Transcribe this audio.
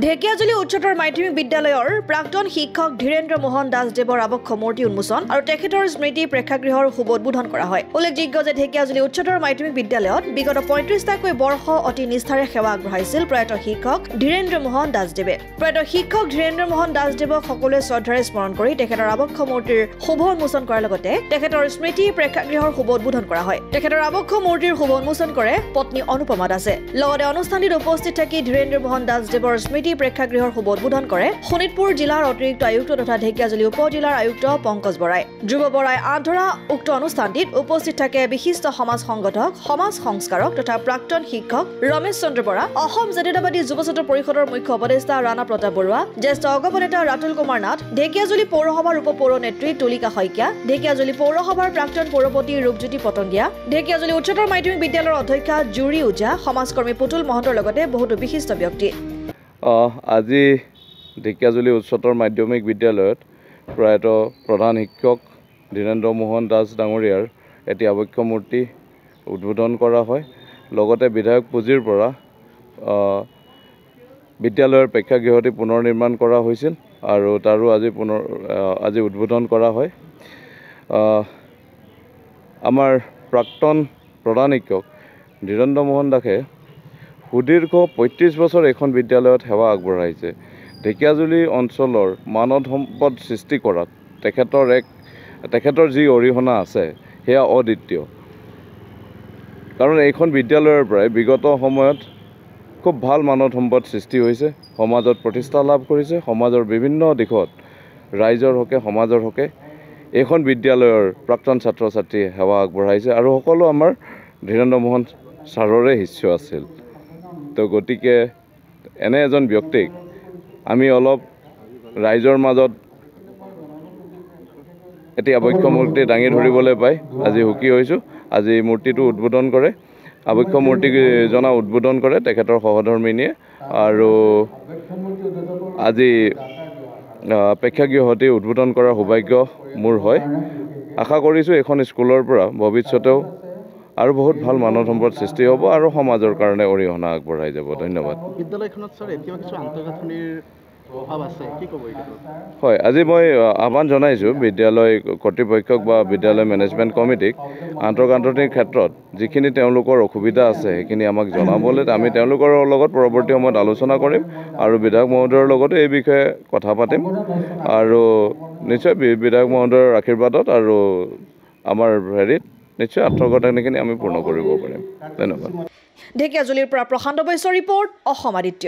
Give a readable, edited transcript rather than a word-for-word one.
ঢেকিয়াজুলি উচ্চতৰ মাধ্যমিক বিদ্যালয়ৰ প্ৰাক্তন শিক্ষক ধীৰেন্দ্ৰ মোহন দাসদেৱৰ আবক্ষ মূৰ্তি উন্মোচন আৰু তেখেতৰ স্মৃতি প্ৰেক্ষাগৃহৰ শুভ উদ্বোধন কৰা হয়। উল্লেখযোগ্য যে ঢেকিয়াজুলি উচ্চতৰ মাধ্যমিক বিদ্যালয়ত বিগত ৩৫টাকৈ বৰ্ষ অতি নিষ্ঠাৰে সেৱা আগবঢ়াইছিল প্ৰয়াত শিক্ষক ধীৰেন্দ্ৰ মোহন দাসদেৱে। প্ৰয়াত শিক্ষক ধীৰেন্দ্ৰ মোহন দাসদেৱক সকলোৱে শ্ৰদ্ধাৰে স্মৰণ কৰি তেখেতৰ আবক্ষ মূৰ্তিৰ শুভ উন্মোচন কৰাৰ লগতে তেখেতৰ স্মৃতি প্ৰেক্ষাগৃহৰ শুভ উদ্বোধন কৰা হয়। তেখেতৰ আবক্ষ মূৰ্তিৰ শুভ উন্মোচন কৰে পত্নী অনুপমা দাসে। লগতে অনুষ্ঠানটিত উপস্থিত থাকি ধীৰেন্দ্ৰ মোহন দাসদেৱৰ স্মৃতি প্ৰেক্ষাগৃহৰ শুভ উদ্বোধন কৰে শোণিতপুৰ জিলাৰ অতিৰিক্ত আয়ুক্ত তথা ঢেকিয়াজুলি উপ-জিলাৰ আয়ুক্ত পংকজ বৰাই। ধ্ৰুৱ বৰাই আধৰা উক্ত অনুষ্ঠানটিত উপস্থিত থাকে বিশিষ্ট সমাজ সংগঠক, সমাজ সংস্কাৰক তথা প্ৰাক্তন শিক্ষক ৰমেশ চন্দ্ৰ বৰা, অসম জাতীয়তাবাদী যুৱ ছাত্ৰ পৰিষদৰ মুখ্য উপদেষ্টা ৰাণা প্ৰতাপ বৰুৱা, জ্যেষ্ঠ অগপনেতা ৰাতুল কুমাৰ নাথ, ঢেকিয়াজুলি পৌৰসভাৰ উপ পৌৰ নেত্ৰী তুলিকা শইকীয়া, ঢেকিয়াজুলি পৌৰসভাৰ প্ৰাক্তন পৌৰপতি ৰূপজ্যোতি পটঙ্গিয়া, ঢেকিয়াজুলি উচ্চতৰ মাধ্যমিক বিদ্যালয়ৰ অধ্যক্ষা জুৰি ওজা, সমাজকৰ্মী পুতুল মহন্তৰ লগতে বহুতো বিশিষ্ট ব্যক্তি। আজি ঢেকিয়াজুলি উচ্চতৰ মাধ্যমিক বিদ্যালয়ত প্ৰয়াত প্ৰধান শিক্ষক ধীৰেন্দ্ৰ মোহন দাস ডাঙৰীয়াৰ এটি আবক্ষ মূৰ্তি উদ্বোধন কৰা হয়। লগতে বিধায়ক পুঁজিৰ পৰা বিদ্যালয়ৰ প্ৰেক্ষাগৃহটি পুনৰ নিৰ্মাণ কৰা হৈছিল আৰু তাৰো আজি উদ্বোধন কৰা হয়। আমাৰ প্ৰাক্তন প্ৰধান শিক্ষক ধীৰেন্দ্ৰ মোহন দাসে সুদীৰ্ঘ ৩৫ বছৰ এখন বিদ্যালয়ত সেৱা আগবঢ়াইছে। ঢেকিয়াজুলি অঞ্চলৰ মানৱ সম্পদ সৃষ্টি কৰাত তেখেতৰ যি অৰিহণা আছে সেয়া অদ্বিতীয়। কাৰণ এইখন বিদ্যালয়ৰ পৰাই বিগত সময়ত খুব ভাল মানৱ সম্পদ সৃষ্টি হৈছে, সমাজত প্ৰতিষ্ঠা লাভ কৰিছে, সমাজৰ বিভিন্ন দিশত ৰাইজৰ হকে সমাজৰ হকে এইখন বিদ্যালয়ৰ প্ৰাক্তন ছাত্ৰ ছাত্ৰীয়ে সেৱা আগবঢ়াইছে আৰু সকলো আমাৰ ধীৰেন্দ্ৰ মোহন ছাৰৰে শিষ্য আছিল। তো গতিকে এনে এজন ব্যক্তিক আমি অলপ ৰাইজৰ মাজত এটি আবক্ষ মূৰ্তি দাঙি ধৰিবলৈ পাই আজি সুখী হৈছোঁ। আজি মূৰ্তিটো উদ্বোধন কৰে, আবক্ষ মূৰ্তিজনা উদ্বোধন কৰে তেখেতৰ সহধৰ্মিনীয়ে আৰু আজি প্ৰেক্ষাগৃহটি উদ্বোধন কৰাৰ সৌভাগ্য মোৰ হয়। আশা কৰিছোঁ এইখন স্কুলৰ পৰা ভৱিষ্যতেও আৰু বহুত ভাল মানৱ সম্পদ সৃষ্টি হ'ব আৰু সমাজৰ কাৰণে অৰিহণা আগবঢ়াই যাব। ধন্যবাদ। বিদ্যালয়খনত স্যাৰ এতিয়া কিছু আন্তঃগাঁথনিৰ অভাৱ আছে, কি ক'ব এইটো? হয়, আজি মই আহ্বান জনাইছোঁ বিদ্যালয় কৰ্তৃপক্ষক বা বিদ্যালয় মেনেজমেণ্ট কমিটিক আন্তঃগাঁথনিৰ ক্ষেত্ৰত যিখিনি তেওঁলোকৰ অসুবিধা আছে সেইখিনি আমাক জনাবলৈ। আমি তেওঁলোকৰ লগত পৰৱৰ্তী সময়ত আলোচনা কৰিম আৰু বিধায়ক মহোদয়ৰ লগতো এই বিষয়ে কথা পাতিম আৰু নিশ্চয় বিধায়ক মহোদয়ৰ আশীৰ্বাদত আৰু আমাৰ নিশ্চয় আন্তঃগাঁথনিখিনি আমি পূৰ্ণ কৰিব পাৰিম। ধন্যবাদ। ঢেকিয়াজুলিৰ পৰা প্ৰশান্ত বৈশ্যৰ ৰিপৰ্ট, অসম আদিত্য।